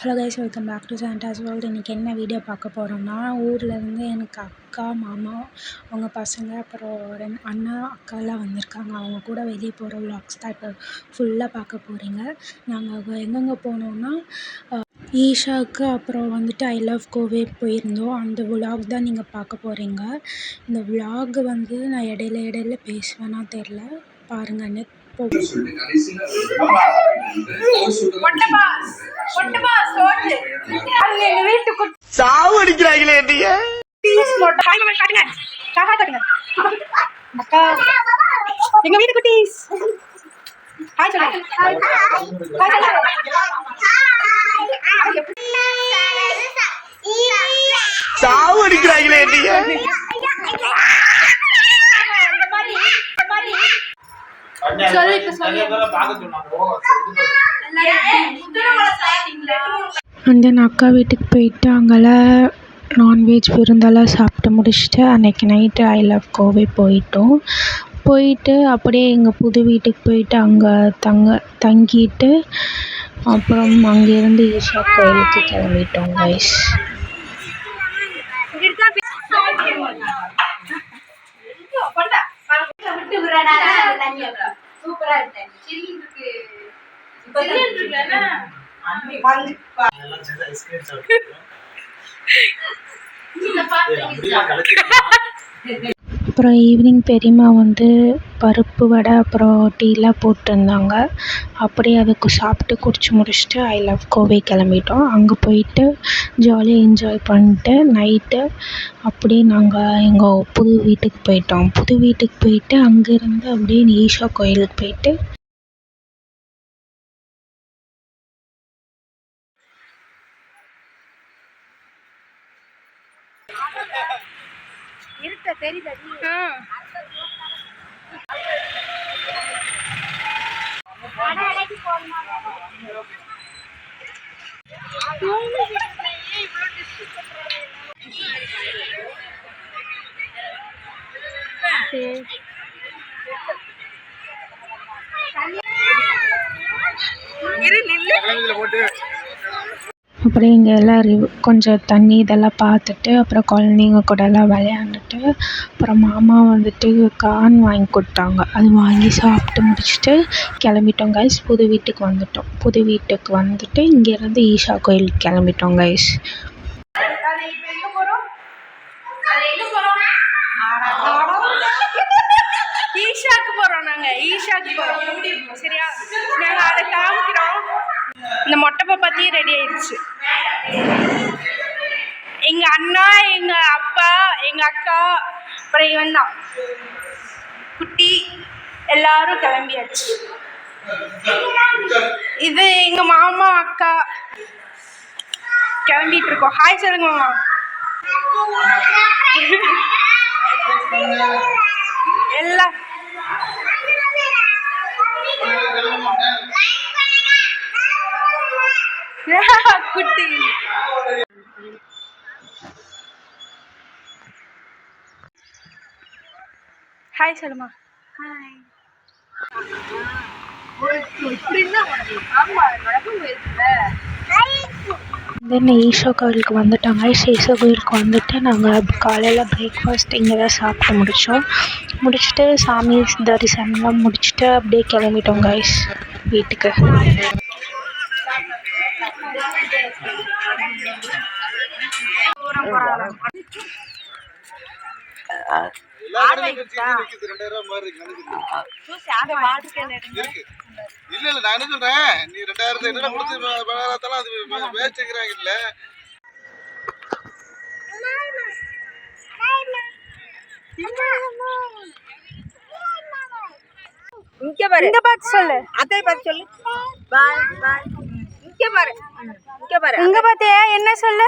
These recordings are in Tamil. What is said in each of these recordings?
Hello guys, welcome back to Santa's World. இன்றைக்கி என்ன வீடியோ பார்க்க போகிறோம்னா, ஊர்லேருந்து எனக்கு அக்கா, மாமா, அவங்க பசங்க, அப்புறம் அண்ணா, அக்காலாம் வந்திருக்காங்க. அவங்க கூட வெளியே போகிற விலாக்ஸ் தான் இப்போ ஃபுல்லாக பார்க்க போகிறீங்க. நாங்கள் எங்கெங்கே போனோம்னா ஈஷாவுக்கு, அப்புறம் வந்துட்டு ஐ லவ் கோவே போயிருந்தோம். அந்த விலாக் தான் நீங்கள் பார்க்க போகிறீங்க. இந்த விலாக் வந்து நான் இடையில பேசுவேன்னா தெரில, பாருங்கன்னு சாவடிக்கிறாங்களே எங்க வீட்டு குட்டீஸ் சாவடிக்கிறாங்களே அண்ட் தென் அக்கா வீட்டுக்கு போயிட்டு அங்கெல்லாம் நான்வெஜ் விருந்தெல்லாம் சாப்பிட்டு முடிச்சுட்டு அன்றைக்கி நைட்டு ஐ லவ் கோவை போயிட்டு அப்படியே எங்கள் புது வீட்டுக்கு போயிட்டு அங்கே தங்கிட்டு அப்புறம் அங்கேருந்து ஈஷா கோயிலுக்கு கிளம்பிட்டோம் கைஸ். அப்புறம் ஈவினிங் பெரியம்மா வந்து பருப்பு வடை அப்புறம் டீலாம் போட்டிருந்தாங்க. அப்படியே அதுக்கு சாப்பிட்டு குடிச்சு முடிச்சுட்டு ஐ லவ் கோவை கிளம்பிட்டோம். அங்கே போயிட்டு ஜாலியாக என்ஜாய் பண்ணிட்டு நைட்டு அப்படியே நாங்கள் எங்கள் புது வீட்டுக்கு போயிட்டோம். புது வீட்டுக்கு போயிட்டு அங்கேருந்து அப்படியே ஈஷா கோயிலுக்கு போயிட்டு அப்புறம் இங்கே எல்லாம் கொஞ்சம் தண்ணி இதெல்லாம் பார்த்துட்டு அப்புறம் குழந்தைங்க கூடலாம் விளையாண்டுட்டு அப்புறம் மாமா வந்துட்டு கார்ன் வாங்கி கொடுத்தாங்க. அது வாங்கி சாப்பிட்டு முடிச்சுட்டு கிளம்பிட்டோம் கைஸ். புது வீட்டுக்கு வந்துட்டு இங்கேருந்து ஈஷா கோயிலுக்கு கிளம்பிட்டோம் கைஸ். ஈஷாக்கு போறோம். நாங்க ஈஷாக்கு போறோம். சரியா, நாங்க அதை காமிக்கிறோம். இந்த மொட்டை பாப்பாத்தி ரெடி ஆயிடுச்சு. எங்க அண்ணா, எங்க அப்பா, எங்க அக்கா, அப்புறம் இவன் தான் குட்டி, எல்லாரும் கிளம்பியாச்சு. இது எங்க மாமா அக்கா கிளம்பிட்டு இருக்கோம். ஹாய் சொல்லுங்க மாமா. எல்லாம் குட்டி ஹாய் சொல்லுமா. தென் ஈஷா கோயிலுக்கு வந்துட்டாங்க. ஈஷா கோயிலுக்கு வந்துட்டு நாங்கள் காலையில் பிரேக்ஃபாஸ்ட் இங்கே தான் சாப்பிட்டு முடிச்சுட்டு சாமி தரிசனம்லாம் முடிச்சுட்டு அப்படியே கிளம்பிட்டோம் கைஸ் வீட்டுக்கு. இல்ல நான் என்ன சொல்றேன், நீ 2000 என்ன கொடுத்து அது வேஸ்ட்ங்கறாங்க. இல்ல இங்க பாரு, இங்க பார்த்து சொல்லு, அத்தை பார்த்து சொல்லு. பாய் பாய். இங்க பாரு, இங்க பாத்தியா என்ன சொல்லு.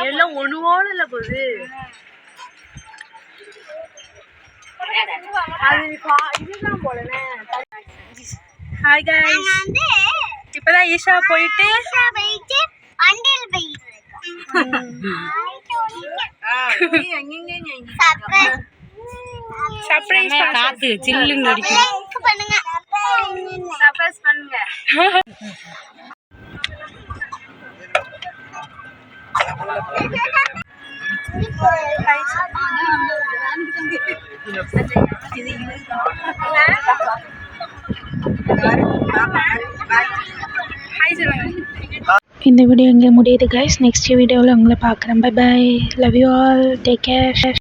எல்லாம் ஒண்ணுவோல இல்ல போகுது. ஹாய் கைஸ், இப்பதான் ஈஷா போயிட்டு சர்ப்ரைஸ் காத்து சில்லுன்னு அடிக்கும். சர்ப்ரைஸ் பண்ணுங்க. ஹாய் சொல்லுங்க. இந்த வீடியோ இங்கே முடியுது கைஸ். நெக்ஸ்ட் வீடியோவில் உங்களை பார்க்குறேன். Bye bye. Love you all. Take care.